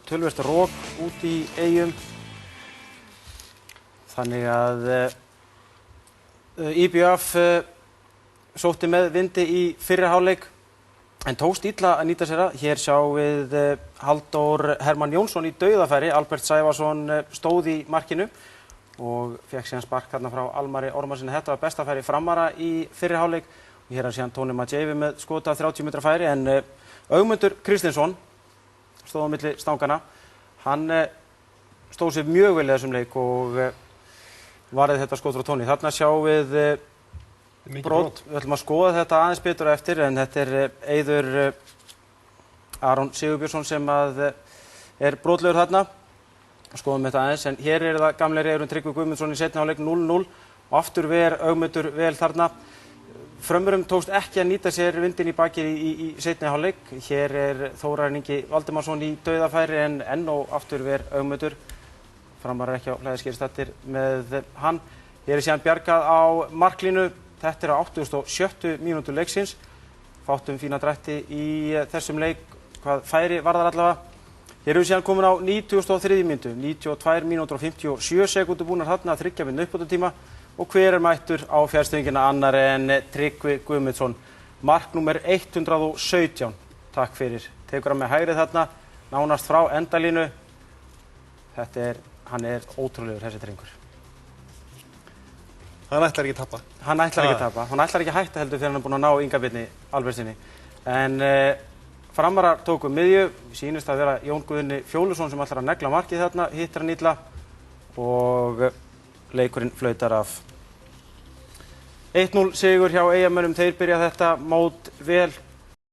töluvert rok út í Eyjum. Þannig að IBF sótti með vindi í fyrri hálfleik en tókst illa að nýta sér það. Hér sjáum við Halldór Hermann Jónsson í dauðafæri. Albert Sævarsson stóð í markinu og fékk síðan spark þarna frá Almari Ormarsinni. Þetta var besta færi Framara í fyrri hálfleik. Og hér er síðan Tóni Madjeifi með skot af 30 metra færi en Ögmundur Kristinsson stóð á milli stangana. Hann stóð sér mjög vel í þessum leik og varði þetta skot frá Tóni. Þarna sjáum við brot. Við ætlum að skoða þetta aðeins betur eftir en þetta er Eiður Aron Sigurbjörnsson sem er brotlegur þarna. Skoðum þetta aðeins en hér er það gamli reyðurinn Tryggvi Guðmundsson í seinni hálfleik 0-0 og aftur ver Ögmundur vel þarna. Frömmurum tókst ekki að nýta sér vindin í bakið í seinni hálfleik. Hér er Þórarinn Ingi Valdimarsson í dauðafæri en enn og aftur ver Ögmundur. Framarar ekki á hlæðiskerstættir með hann. Hér er síðan bjargað á marklínu. Þetta er á 87. mínútu leiksins. Fátum fína drætti í þessum leik, hvað færi varðar allavega. Hér erum við síðan komin á 93. mínútu, 92 mínútur og 57 sekúndur búnar þarna að 3 mínútna uppbótartíma. Og hver er mættur á fjarstöngina annar en Tryggvi Guðmundsson. Mark númer 117. Takk fyrir. Tekur hann með hægrið þarna, nánast frá endalínu. Hann er ótrúlegur þessi drengur. Hann ætlar ekki að tapa. Hann ætlar ekki að tapa. Hann ætlar ekki að hætta heldur þegar hann er búinn að ná Inga Birni Albertsinni. En Framarar tóku miðju. Sýnist að vera Jón Guðni Fjólusson sem ætlar að negla markið þarna. Hittir hann illa og leikurinn flautar af. 1-0 sigur hjá Eyjamönnum. Þeir byrja þetta mót vel.